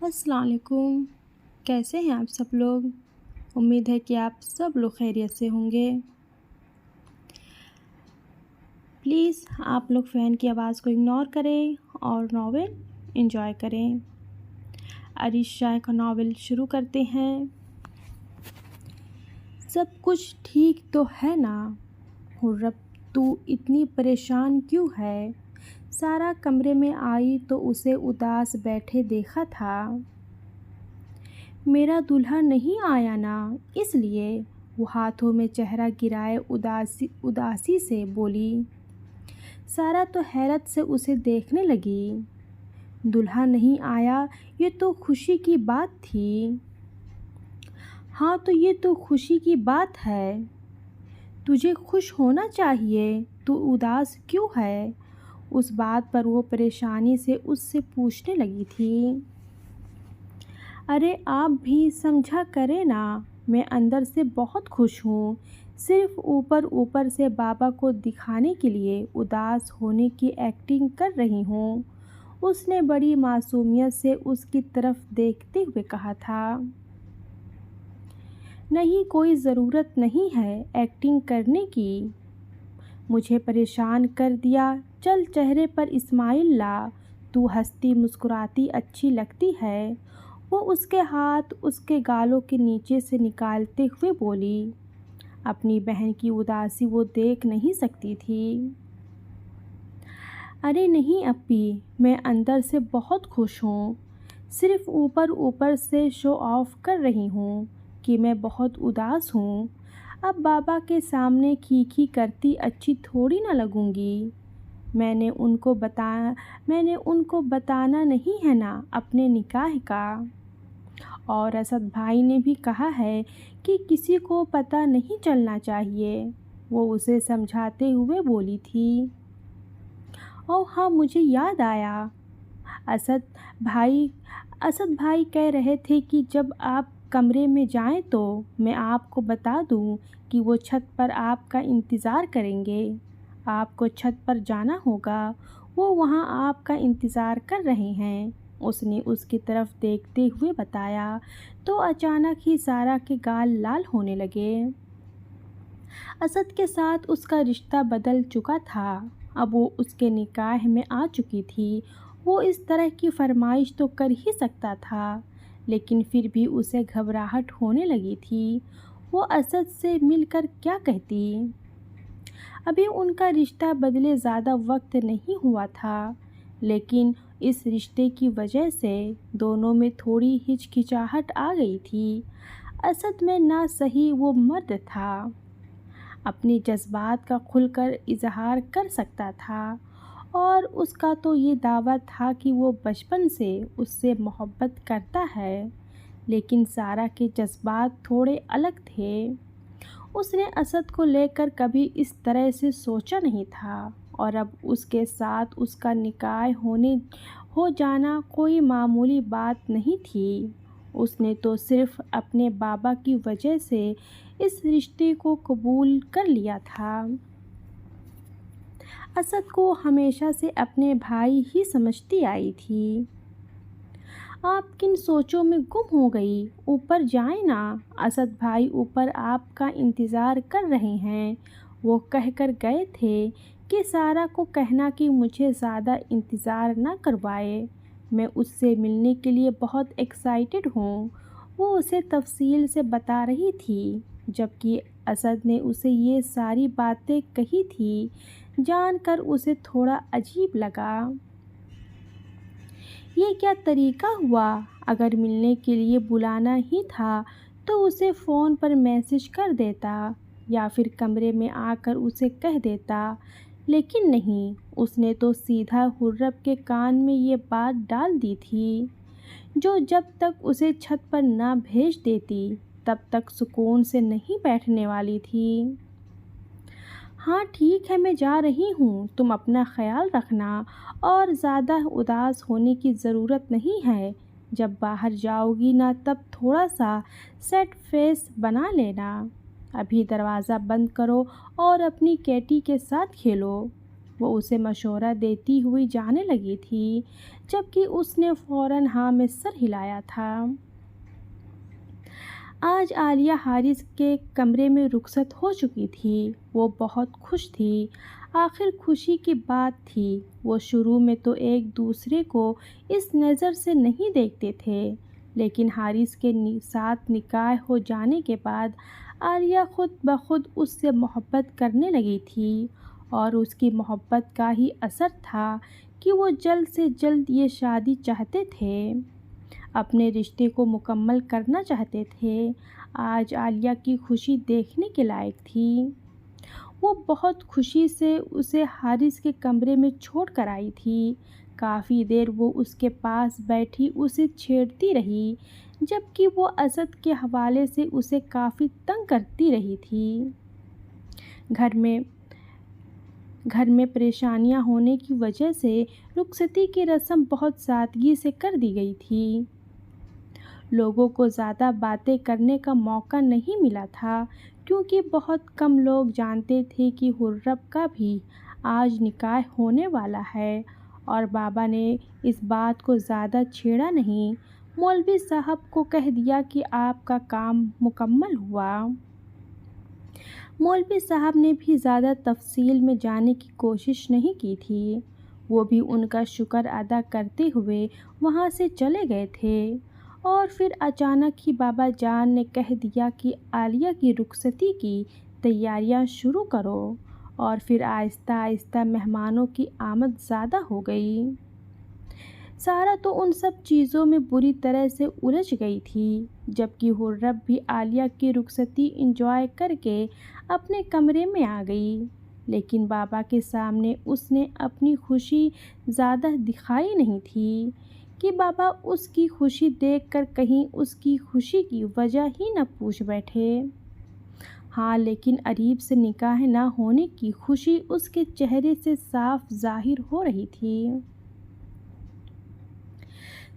अस्सलाम वालेकुम। कैसे हैं आप सब लोग? उम्मीद है कि आप सब लोग खैरियत से होंगे। प्लीज़ आप लोग फ़ैन की आवाज़ को इग्नोर करें और नॉवेल एंजॉय करें। अरीश शाह का नॉवेल शुरू करते हैं। सब कुछ ठीक तो है ना? हुर्रम, तू इतनी परेशान क्यों है? सारा कमरे में आई तो उसे उदास बैठे देखा था। मेरा दूल्हा नहीं आया ना, इसलिए। वो हाथों में चेहरा गिराए उदासी उदासी से बोली। सारा तो हैरत से उसे देखने लगी। दूल्हा नहीं आया, ये तो खुशी की बात थी। हाँ, तो ये तो खुशी की बात है। तुझे खुश होना चाहिए। तू उदास क्यों है? उस बात पर वो परेशानी से उससे पूछने लगी थी। अरे आप भी समझा करें ना, मैं अंदर से बहुत खुश हूँ। सिर्फ ऊपर ऊपर से बाबा को दिखाने के लिए उदास होने की एक्टिंग कर रही हूँ। उसने बड़ी मासूमियत से उसकी तरफ देखते हुए कहा था। नहीं, कोई ज़रूरत नहीं है एक्टिंग करने की। मुझे परेशान कर दिया। चल चेहरे पर इस्माइल ला। तू हंसती मुस्कुराती अच्छी लगती है। वो उसके हाथ उसके गालों के नीचे से निकालते हुए बोली। अपनी बहन की उदासी वो देख नहीं सकती थी। अरे नहीं अप्पी, मैं अंदर से बहुत खुश हूँ। सिर्फ ऊपर ऊपर से शो ऑफ कर रही हूँ कि मैं बहुत उदास हूँ। अब बाबा के सामने खीखी करती अच्छी थोड़ी ना लगूंगी। मैंने उनको बताना नहीं है ना अपने निकाह का। और असद भाई ने भी कहा है कि किसी को पता नहीं चलना चाहिए। वो उसे समझाते हुए बोली थी। ओह हाँ, मुझे याद आया। असद भाई असद भाई कह रहे थे कि जब आप कमरे में जाएं तो मैं आपको बता दूं कि वो छत पर आपका इंतज़ार करेंगे। आपको छत पर जाना होगा। वो वहाँ आपका इंतज़ार कर रहे हैं। उसने उसकी तरफ देखते हुए बताया तो अचानक ही सारा के गाल लाल होने लगे। असद के साथ उसका रिश्ता बदल चुका था। अब वो उसके निकाह में आ चुकी थी। वो इस तरह की फरमाइश तो कर ही सकता था, लेकिन फिर भी उसे घबराहट होने लगी थी। वो असद से मिलकर क्या कहती? अभी उनका रिश्ता बदले ज़्यादा वक्त नहीं हुआ था, लेकिन इस रिश्ते की वजह से दोनों में थोड़ी हिचकिचाहट आ गई थी। असद में ना सही वो मर्द था, अपने जज्बात का खुलकर इजहार कर सकता था, और उसका तो ये दावा था कि वो बचपन से उससे मोहब्बत करता है। लेकिन सारा के जज्बात थोड़े अलग थे। उसने असद को लेकर कभी इस तरह से सोचा नहीं था, और अब उसके साथ उसका निकाह हो जाना कोई मामूली बात नहीं थी। उसने तो सिर्फ अपने बाबा की वजह से इस रिश्ते को कबूल कर लिया था। असद को हमेशा से अपने भाई ही समझती आई थी। आप किन सोचों में गुम हो गई? ऊपर जाए ना, असद भाई ऊपर आपका इंतज़ार कर रहे हैं। वो कहकर गए थे कि सारा को कहना कि मुझे ज़्यादा इंतज़ार ना करवाए। मैं उससे मिलने के लिए बहुत एक्साइटेड हूँ। वो उसे तफसील से बता रही थी, जबकि असद ने उसे ये सारी बातें कही थी। जानकर उसे थोड़ा अजीब लगा। ये क्या तरीका हुआ? अगर मिलने के लिए बुलाना ही था तो उसे फ़ोन पर मैसेज कर देता, या फिर कमरे में आकर उसे कह देता। लेकिन नहीं, उसने तो सीधा हुर्रम के कान में ये बात डाल दी थी, जो जब तक उसे छत पर ना भेज देती तब तक सुकून से नहीं बैठने वाली थी। हाँ ठीक है, मैं जा रही हूँ, तुम अपना ख्याल रखना, और ज़्यादा उदास होने की ज़रूरत नहीं है। जब बाहर जाओगी ना तब थोड़ा सा सेट फेस बना लेना। अभी दरवाज़ा बंद करो और अपनी कैटी के साथ खेलो। वो उसे मशवरा देती हुई जाने लगी थी, जबकि उसने फ़ौरन हाँ में सर हिलाया था। आज आलिया हारिस के कमरे में रुखसत हो चुकी थी। वो बहुत खुश थी। आखिर खुशी की बात थी। वो शुरू में तो एक दूसरे को इस नज़र से नहीं देखते थे, लेकिन हारिस के साथ निकाह हो जाने के बाद आलिया खुद ब खुद उससे मोहब्बत करने लगी थी, और उसकी मोहब्बत का ही असर था कि वो जल्द से जल्द ये शादी चाहते थे, अपने रिश्ते को मुकम्मल करना चाहते थे। आज आलिया की खुशी देखने के लायक थी। वो बहुत खुशी से उसे हारिस के कमरे में छोड़ कर आई थी। काफ़ी देर वो उसके पास बैठी उसे छेड़ती रही, जबकि वो असद के हवाले से उसे काफ़ी तंग करती रही थी। घर में परेशानियां होने की वजह से रुखसती की रस्म बहुत सादगी से कर दी गई थी। लोगों को ज़्यादा बातें करने का मौका नहीं मिला था, क्योंकि बहुत कम लोग जानते थे कि हुर्रम का भी आज निकाह होने वाला है, और बाबा ने इस बात को ज़्यादा छेड़ा नहीं। मौलवी साहब को कह दिया कि आपका काम मुकम्मल हुआ। मौलवी साहब ने भी ज़्यादा तफसील में जाने की कोशिश नहीं की थी। वो भी उनका शुक्र अदा करते हुए वहाँ से चले गए थे, और फिर अचानक ही बाबा जान ने कह दिया कि आलिया की रुखसती की तैयारियां शुरू करो, और फिर आहिस्ता आहिस्ता मेहमानों की आमद ज़्यादा हो गई। सारा तो उन सब चीज़ों में बुरी तरह से उलझ गई थी, जबकि हुर्रम भी आलिया की रुखसती इंजॉय करके अपने कमरे में आ गई। लेकिन बाबा के सामने उसने अपनी खुशी ज़्यादा दिखाई नहीं थी कि बाबा उसकी खुशी देखकर कहीं उसकी खुशी की वजह ही न पूछ बैठे। हाँ, लेकिन अरीब से निकाह न होने की खुशी उसके चेहरे से साफ जाहिर हो रही थी।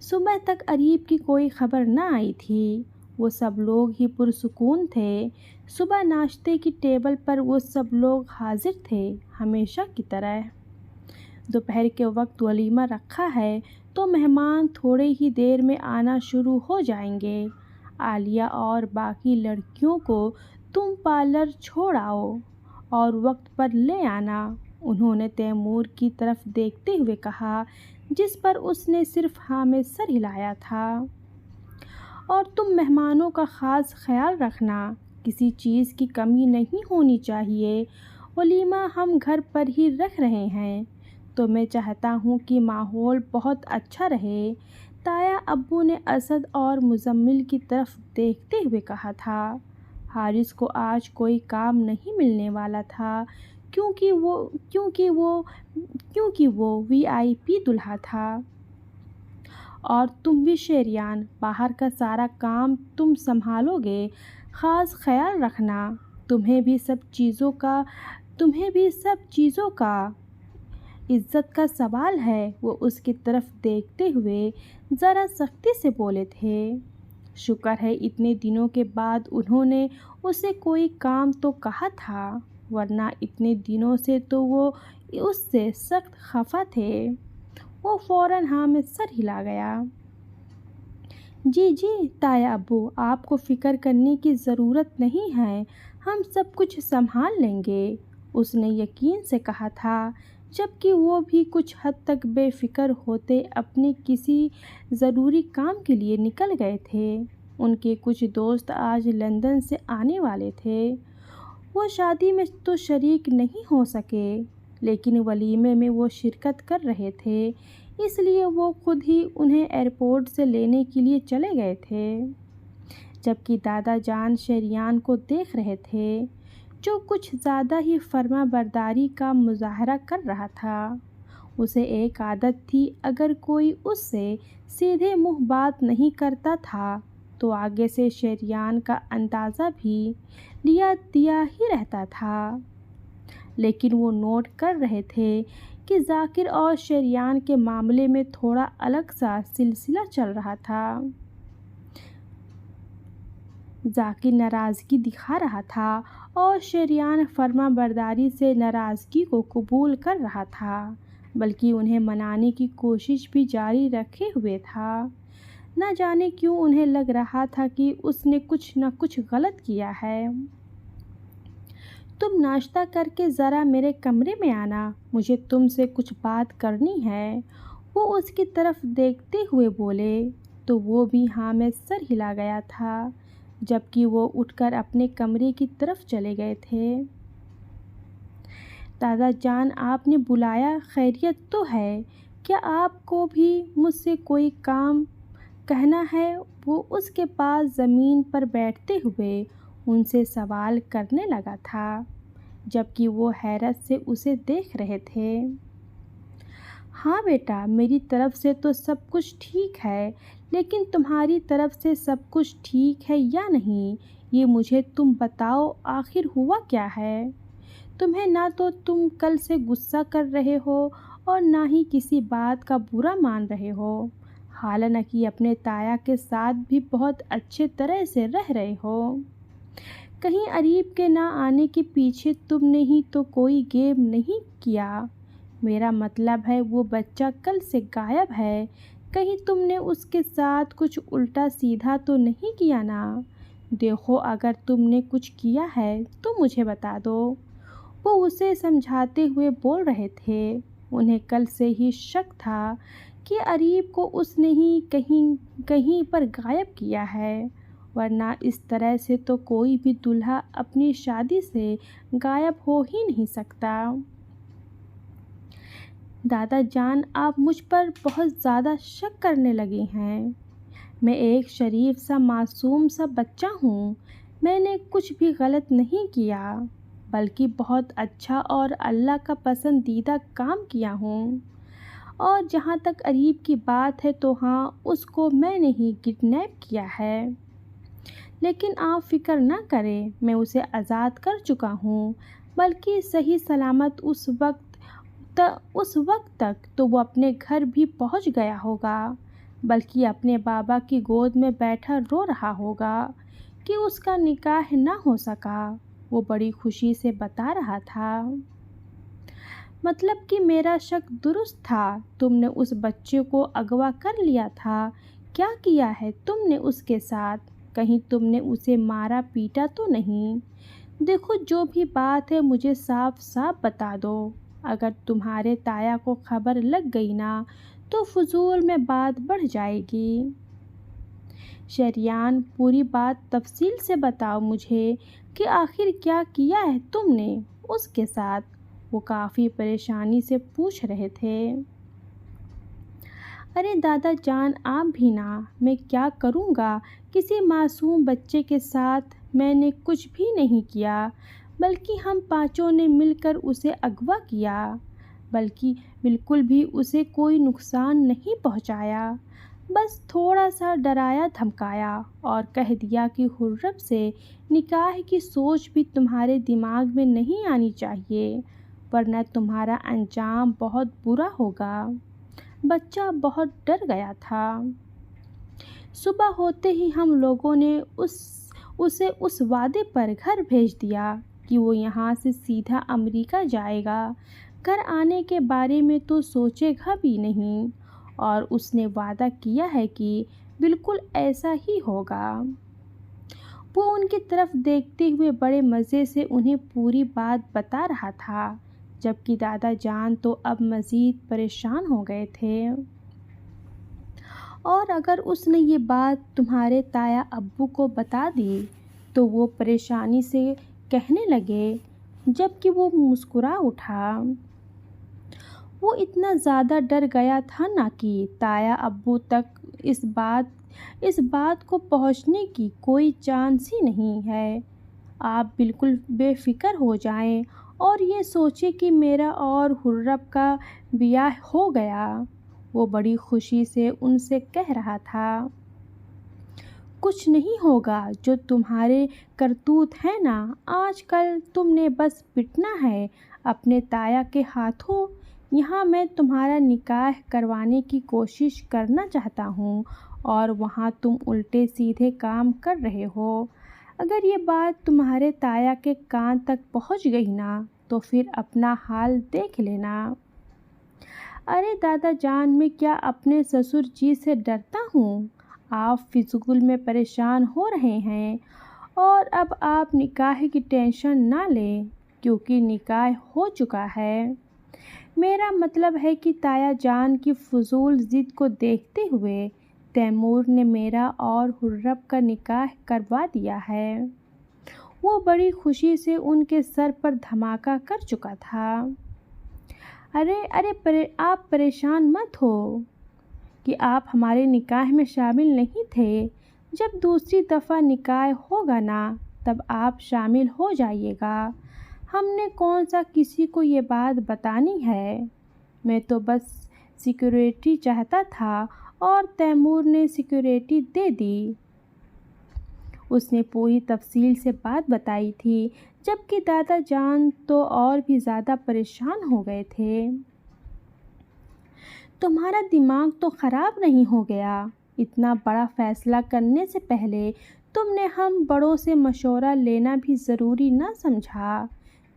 सुबह तक अरीब की कोई खबर न आई थी। वो सब लोग ही पुरसुकून थे। सुबह नाश्ते की टेबल पर वो सब लोग हाजिर थे, हमेशा की तरह। दोपहर के वक्त वलीमा रखा है, तो मेहमान थोड़े ही देर में आना शुरू हो जाएंगे। आलिया और बाकी लड़कियों को तुम पार्लर छोड़ आओ और वक्त पर ले आना, उन्होंने तैमूर की तरफ देखते हुए कहा, जिस पर उसने सिर्फ हाँ में सर हिलाया था। और तुम मेहमानों का ख़ास ख्याल रखना, किसी चीज़ की कमी नहीं होनी चाहिए। वलीमा हम घर पर ही रख रहे हैं, तो मैं चाहता हूँ कि माहौल बहुत अच्छा रहे। ताया अब्बू ने असद और मुजम्मिल की तरफ देखते हुए कहा था। हारिस को आज कोई काम नहीं मिलने वाला था, क्योंकि वो वीआईपी दूल्हा था। और तुम भी शेरियान, बाहर का सारा काम तुम संभालोगे, ख़ास ख्याल रखना। तुम्हें भी सब चीज़ों का इज्जत का सवाल है। वो उसकी तरफ देखते हुए ज़रा सख्ती से बोले थे। शुक्र है इतने दिनों के बाद उन्होंने उसे कोई काम तो कहा था, वरना इतने दिनों से तो वो उससे सख्त खफा थे। वो फ़ौरन हाँ में सर हिला गया। जी जी ताया अब्बू, आपको फ़िक्र करने की ज़रूरत नहीं है, हम सब कुछ संभाल लेंगे, उसने यकीन से कहा था, जबकि वो भी कुछ हद तक बेफिक्र होते अपने किसी ज़रूरी काम के लिए निकल गए थे। उनके कुछ दोस्त आज लंदन से आने वाले थे। वो शादी में तो शरीक नहीं हो सके, लेकिन वलीमे में वो शिरकत कर रहे थे, इसलिए वो खुद ही उन्हें एयरपोर्ट से लेने के लिए चले गए थे। जबकि दादा जान शेरियान को देख रहे थे, जो कुछ ज़्यादा ही फर्मा बरदारी का मुजाहरा कर रहा था। उसे एक आदत थी, अगर कोई उससे सीधे मुँह बात नहीं करता था तो आगे से शेरियान का अंदाज़ा भी दिया ही रहता था। लेकिन वो नोट कर रहे थे कि जाकिर और शेरियान के मामले में थोड़ा अलग सा सिलसिला चल रहा था। जाकिर नाराज़गी दिखा रहा था और शेरियान फर्माबरदारी से नाराज़गी को कबूल कर रहा था, बल्कि उन्हें मनाने की कोशिश भी जारी रखे हुए था। न जाने क्यों उन्हें लग रहा था कि उसने कुछ न कुछ गलत किया है। तुम नाश्ता करके ज़रा मेरे कमरे में आना, मुझे तुमसे कुछ बात करनी है, वो उसकी तरफ देखते हुए बोले। तो वो भी हाँ में सर हिला गया था, जबकि वो उठकर अपने कमरे की तरफ चले गए थे। दादा जान, आपने बुलाया, खैरियत तो है? क्या आपको भी मुझसे कोई काम कहना है? वो उसके पास ज़मीन पर बैठते हुए उनसे सवाल करने लगा था, जबकि वो हैरत से उसे देख रहे थे। हाँ बेटा, मेरी तरफ से तो सब कुछ ठीक है, लेकिन तुम्हारी तरफ से सब कुछ ठीक है या नहीं, ये मुझे तुम बताओ, आखिर हुआ क्या है? तुम्हें ना तो तुम कल से गुस्सा कर रहे हो और ना ही किसी बात का बुरा मान रहे हो। हालांकि अपने ताया के साथ भी बहुत अच्छे तरह से रह रहे हो। कहीं अरीब के ना आने के पीछे तुमने ही तो कोई गेम नहीं किया। मेरा मतलब है वो बच्चा कल से गायब है, कहीं तुमने उसके साथ कुछ उल्टा सीधा तो नहीं किया ना? देखो, अगर तुमने कुछ किया है तो मुझे बता दो। वो उसे समझाते हुए बोल रहे थे। उन्हें कल से ही शक था कि अरीब को उसने ही कहीं कहीं पर गायब किया है, वरना इस तरह से तो कोई भी दूल्हा अपनी शादी से गायब हो ही नहीं सकता। दादा जान, आप मुझ पर बहुत ज़्यादा शक करने लगे हैं। मैं एक शरीफ सा मासूम सा बच्चा हूँ। मैंने कुछ भी गलत नहीं किया, बल्कि बहुत अच्छा और अल्लाह का पसंदीदा काम किया हूँ। और जहाँ तक अरीब की बात है तो हाँ, उसको मैंने ही किडनैप किया है। लेकिन आप फ़िक्र ना करें, मैं उसे आज़ाद कर चुका हूँ, बल्कि सही सलामत उस वक्त तक तो वो अपने घर भी पहुँच गया होगा, बल्कि अपने बाबा की गोद में बैठा रो रहा होगा कि उसका निकाह ना हो सका। वो बड़ी खुशी से बता रहा था। मतलब कि मेरा शक दुरुस्त था, तुमने उस बच्चे को अगवा कर लिया था। क्या किया है तुमने उसके साथ? कहीं तुमने उसे मारा पीटा तो नहीं? देखो, जो भी बात है मुझे साफ साफ बता दो। अगर तुम्हारे ताया को खबर लग गई ना, तो फजूल में बात बढ़ जाएगी। शरियान, पूरी बात तफसील से बताओ मुझे कि आखिर क्या किया है तुमने उसके साथ? वो काफ़ी परेशानी से पूछ रहे थे। अरे दादा जान, आप भी ना, मैं क्या करूँगा किसी मासूम बच्चे के साथ? मैंने कुछ भी नहीं किया, बल्कि हम पांचों ने मिलकर उसे अगवा किया, बल्कि बिल्कुल भी उसे कोई नुकसान नहीं पहुंचाया। बस थोड़ा सा डराया धमकाया और कह दिया कि हुर्रम से निकाह की सोच भी तुम्हारे दिमाग में नहीं आनी चाहिए, वरना तुम्हारा अंजाम बहुत बुरा होगा। बच्चा बहुत डर गया था। सुबह होते ही हम लोगों ने उसे उस वादे पर घर भेज दिया कि वो यहाँ से सीधा अमेरिका जाएगा। घर आने के बारे में तो सोचेगा भी नहीं, और उसने वादा किया है कि बिल्कुल ऐसा ही होगा। वो उनकी तरफ देखते हुए बड़े मज़े से उन्हें पूरी बात बता रहा था, जबकि दादा जान तो अब मज़ीद परेशान हो गए थे। और अगर उसने ये बात तुम्हारे ताया अब्बू को बता दी, तो वो परेशानी से कहने लगे, जबकि वो मुस्कुरा उठा। वो इतना ज़्यादा डर गया था ना कि ताया अब्बू तक इस बात को पहुंचने की कोई चांस ही नहीं है। आप बिल्कुल बेफिक्र हो जाएं और ये सोचें कि मेरा और हुर्रब का ब्याह हो गया। वो बड़ी खुशी से उनसे कह रहा था। कुछ नहीं होगा, जो तुम्हारे करतूत है ना, आजकल तुमने बस पिटना है अपने ताया के हाथों। यहाँ मैं तुम्हारा निकाह करवाने की कोशिश करना चाहता हूँ, और वहाँ तुम उल्टे सीधे काम कर रहे हो। अगर ये बात तुम्हारे ताया के कान तक पहुंच गई ना तो फिर अपना हाल देख लेना। अरे दादा जान, मैं क्या अपने ससुर जी से डरता हूँ? आप फिजूल में परेशान हो रहे हैं। और अब आप निकाह की टेंशन ना लें क्योंकि निकाह हो चुका है। मेरा मतलब है कि ताया जान की फजूल ज़िद को देखते हुए तैमूर ने मेरा और हुर्रब का निकाह करवा दिया है। वो बड़ी खुशी से उनके सर पर धमाका कर चुका था। अरे अरे आप परेशान मत हो कि आप हमारे निकाह में शामिल नहीं थे। जब दूसरी दफ़ा निकाह होगा ना तब आप शामिल हो जाइएगा। हमने कौन सा किसी को ये बात बतानी है। मैं तो बस सिक्योरिटी चाहता था और तैमूर ने सिक्योरिटी दे दी। उसने पूरी तफसील से बात बताई थी, जबकि दादा जान तो और भी ज़्यादा परेशान हो गए थे। तुम्हारा दिमाग तो ख़राब नहीं हो गया? इतना बड़ा फ़ैसला करने से पहले तुमने हम बड़ों से मशवरा लेना भी ज़रूरी ना समझा?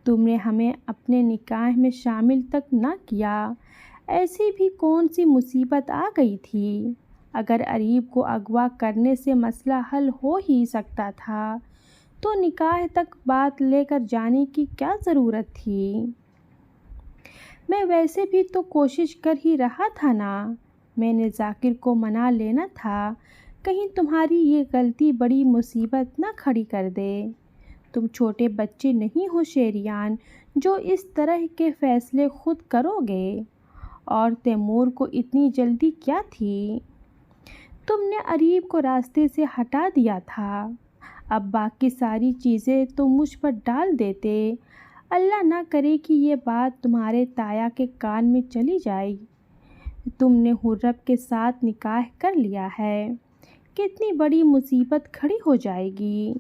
तुमने हमें अपने निकाह में शामिल तक ना किया। ऐसी भी कौन सी मुसीबत आ गई थी? अगर अरीब को अगवा करने से मसला हल हो ही सकता था तो निकाह तक बात लेकर जाने की क्या ज़रूरत थी? मैं वैसे भी तो कोशिश कर ही रहा था ना। मैंने जाकिर को मना लेना था, कहीं तुम्हारी ये गलती बड़ी मुसीबत ना खड़ी कर दे। तुम छोटे बच्चे नहीं हो शेरियान, जो इस तरह के फ़ैसले खुद करोगे। और तैमूर को इतनी जल्दी क्या थी? तुमने अरीब को रास्ते से हटा दिया था। अब बाकी सारी चीज़ें तो मुझ पर डाल देते। अल्लाह ना करे कि ये बात तुम्हारे ताया के कान में चली जाए। तुमने हुर्रब के साथ निकाह कर लिया है, कितनी बड़ी मुसीबत खड़ी हो जाएगी।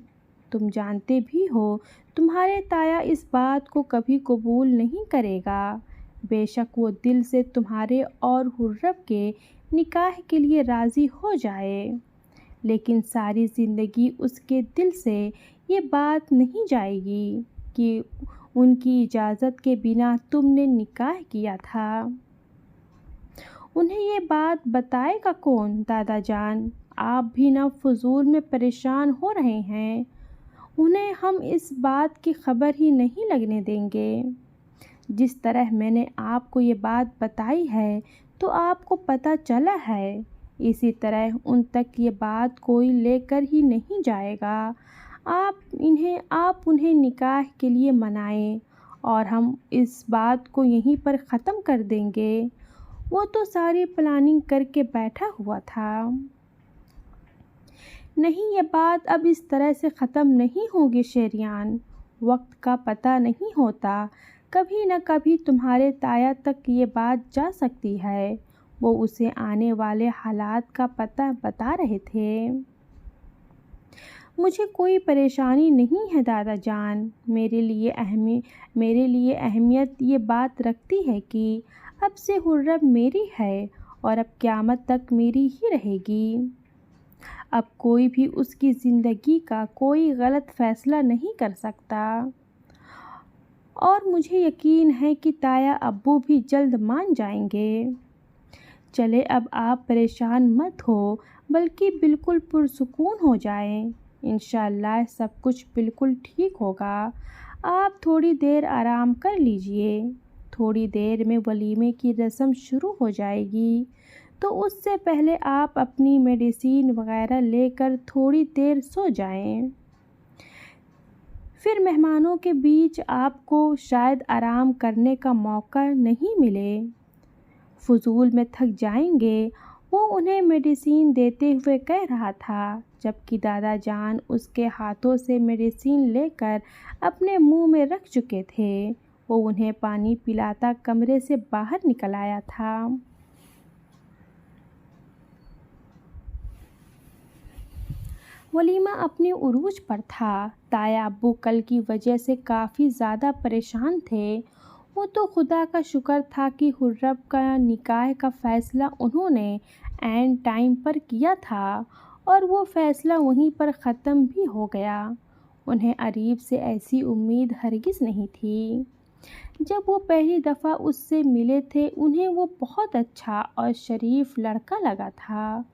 तुम जानते भी हो तुम्हारे ताया इस बात को कभी कबूल नहीं करेगा। बेशक वो दिल से तुम्हारे और हुर्रब के निकाह के लिए राज़ी हो जाए, लेकिन सारी ज़िंदगी उसके दिल से ये बात नहीं जाएगी कि उनकी इजाज़त के बिना तुमने निकाह किया था। उन्हें ये बात बताएगा कौन दादा जान? आप भी ना फजूल में परेशान हो रहे हैं। उन्हें हम इस बात की खबर ही नहीं लगने देंगे। जिस तरह मैंने आपको ये बात बताई है तो आपको पता चला है, इसी तरह उन तक ये बात कोई लेकर ही नहीं जाएगा। आप उन्हें निकाह के लिए मनाएं और हम इस बात को यहीं पर ख़त्म कर देंगे। वो तो सारी प्लानिंग करके बैठा हुआ था। नहीं, ये बात अब इस तरह से ख़त्म नहीं होगी शेरियान। वक्त का पता नहीं होता, कभी न कभी तुम्हारे ताया तक ये बात जा सकती है। वो उसे आने वाले हालात का पता बता रहे थे। मुझे कोई परेशानी नहीं है दादा जान। मेरे लिए अहमियत ये बात रखती है कि अब से हुर्रब मेरी है और अब क़यामत तक मेरी ही रहेगी। अब कोई भी उसकी ज़िंदगी का कोई गलत फ़ैसला नहीं कर सकता। और मुझे यकीन है कि ताया अब्बू भी जल्द मान जाएंगे। चले, अब आप परेशान मत हो, बल्कि बिल्कुल पुरसुकून हो जाएं। इंशाअल्लाह सब कुछ बिल्कुल ठीक होगा। आप थोड़ी देर आराम कर लीजिए। थोड़ी देर में वलीमे की रस्म शुरू हो जाएगी, तो उससे पहले आप अपनी मेडिसिन वगैरह लेकर थोड़ी देर सो जाएं। फिर मेहमानों के बीच आपको शायद आराम करने का मौका नहीं मिले, फजूल में थक जाएंगे। वो उन्हें मेडिसिन देते हुए कह रहा था, जबकि दादा जान उसके हाथों से मेडिसिन लेकर अपने मुंह में रख चुके थे। वो उन्हें पानी पिलाता कमरे से बाहर निकल आया था। वलीमा अपने उरूज पर था। ताया अब्बू कल की वजह से काफ़ी ज़्यादा परेशान थे। वो तो खुदा का शुक्र था कि हुर्रब का निकाह का फ़ैसला उन्होंने ऐन टाइम पर किया था और वो फ़ैसला वहीं पर ख़त्म भी हो गया। उन्हें अरीब से ऐसी उम्मीद हरगिज़ नहीं थी। जब वो पहली दफ़ा उससे मिले थे उन्हें वो बहुत अच्छा और शरीफ लड़का लगा था।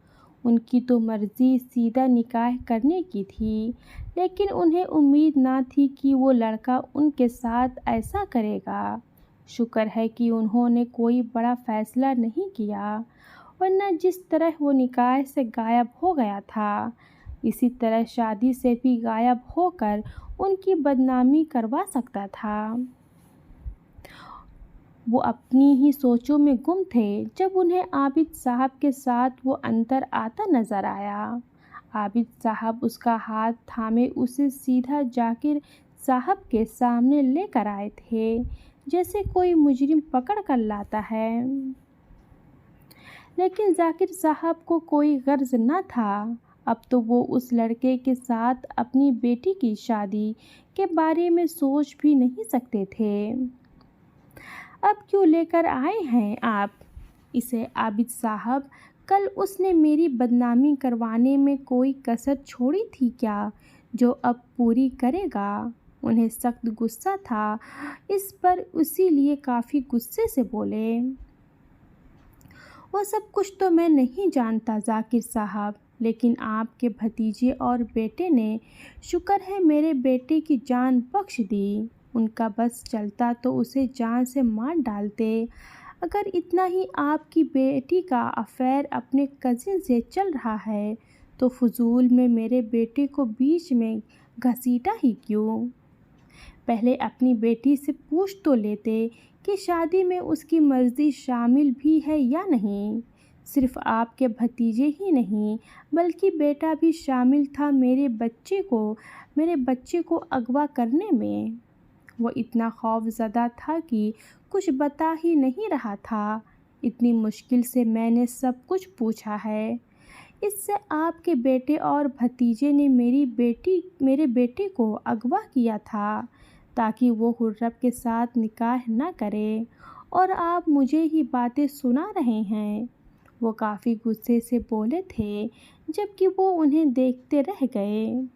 उनकी तो मर्ज़ी सीधा निकाह करने की थी, लेकिन उन्हें उम्मीद ना थी कि वो लड़का उनके साथ ऐसा करेगा। शुक्र है कि उन्होंने कोई बड़ा फ़ैसला नहीं किया, वरना जिस तरह वो निकाह से गायब हो गया था, इसी तरह शादी से भी गायब होकर उनकी बदनामी करवा सकता था। वो अपनी ही सोचों में गुम थे जब उन्हें आबिद साहब के साथ वो अंतर आता नज़र आया। आबिद साहब उसका हाथ थामे उसे सीधा जाकिर साहब के सामने लेकर आए थे, जैसे कोई मुजरिम पकड़ कर लाता है। लेकिन जाकिर साहब को कोई गर्ज न था। अब तो वो उस लड़के के साथ अपनी बेटी की शादी के बारे में सोच भी नहीं सकते थे। अब क्यों लेकर आए हैं आप इसे आबिद साहब? कल उसने मेरी बदनामी करवाने में कोई कसर छोड़ी थी क्या, जो अब पूरी करेगा? उन्हें सख्त गुस्सा था इस पर, इसीलिए काफ़ी गुस्से से बोले। वो सब कुछ तो मैं नहीं जानता जाकिर साहब, लेकिन आपके भतीजे और बेटे ने शुक्र है मेरे बेटे की जान बख्श दी। उनका बस चलता तो उसे जान से मार डालते। अगर इतना ही आपकी बेटी का अफेयर अपने कज़िन से चल रहा है तो फजूल में मेरे बेटे को बीच में घसीटा ही क्यों? पहले अपनी बेटी से पूछ तो लेते कि शादी में उसकी मर्ज़ी शामिल भी है या नहीं। सिर्फ आपके भतीजे ही नहीं बल्कि बेटा भी शामिल था मेरे बच्चे को अगवा करने में। वो इतना खौफज़दा था कि कुछ बता ही नहीं रहा था। इतनी मुश्किल से मैंने सब कुछ पूछा है। इससे आपके बेटे और भतीजे ने मेरे बेटे को अगवा किया था ताकि वो हुर्रम के साथ निकाह न करे, और आप मुझे ही बातें सुना रहे हैं। वो काफ़ी गुस्से से बोले थे, जबकि वो उन्हें देखते रह गए।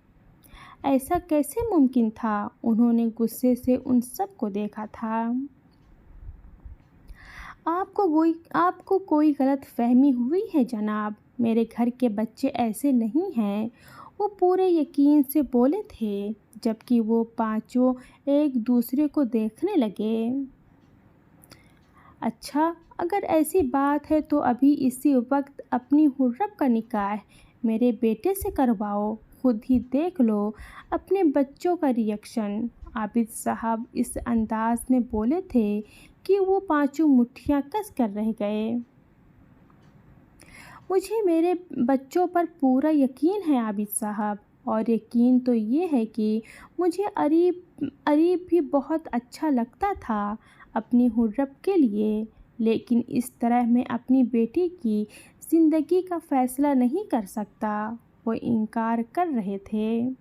ऐसा कैसे मुमकिन था? उन्होंने गुस्से से उन सब को देखा था। आपको कोई गलत फहमी हुई है जनाब। मेरे घर के बच्चे ऐसे नहीं हैं। वो पूरे यकीन से बोले थे, जबकि वो पांचों एक दूसरे को देखने लगे। अच्छा, अगर ऐसी बात है तो अभी इसी वक्त अपनी हुर्रम का निकाह मेरे बेटे से करवाओ। खुद ही देख लो अपने बच्चों का रिएक्शन। आबिद साहब इस अंदाज में बोले थे कि वो पांचों मुट्ठियां कस कर रह गए। मुझे मेरे बच्चों पर पूरा यकीन है आबिद साहब, और यकीन तो ये है कि मुझे अरीब भी बहुत अच्छा लगता था अपनी हुर्रम के लिए, लेकिन इस तरह मैं अपनी बेटी की ज़िंदगी का फ़ैसला नहीं कर सकता। वो इनकार कर रहे थे।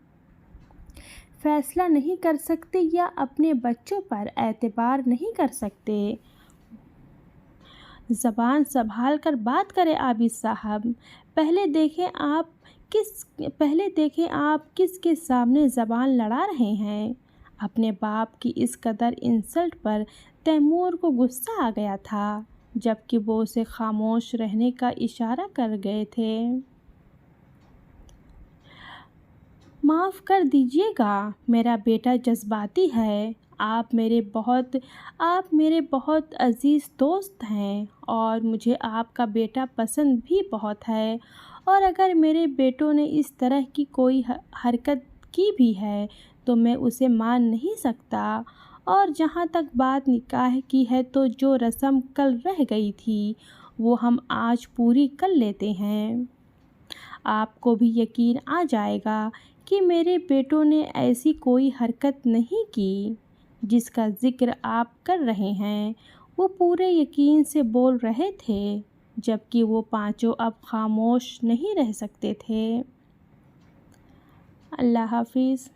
फ़ैसला नहीं कर सकते या अपने बच्चों पर एतबार नहीं कर सकते? ज़बान संभाल कर बात करें आबिद साहब। पहले देखें आप किसके सामने ज़बान लड़ा रहे हैं। अपने बाप की इस कदर इंसल्ट पर तैमूर को गुस्सा आ गया था, जबकि वो उसे खामोश रहने का इशारा कर गए थे। माफ़ कर दीजिएगा, मेरा बेटा जज्बाती है। आप मेरे बहुत अज़ीज़ दोस्त हैं और मुझे आपका बेटा पसंद भी बहुत है, और अगर मेरे बेटों ने इस तरह की कोई हरकत की भी है तो मैं उसे मान नहीं सकता। और जहाँ तक बात निकाह की है तो जो रस्म कल रह गई थी वो हम आज पूरी कर लेते हैं। आपको भी यकीन आ जाएगा कि मेरे बेटों ने ऐसी कोई हरकत नहीं की जिसका ज़िक्र आप कर रहे हैं। वो पूरे यकीन से बोल रहे थे, जबकि वो पांचों अब खामोश नहीं रह सकते थे। अल्लाह हाफिज़।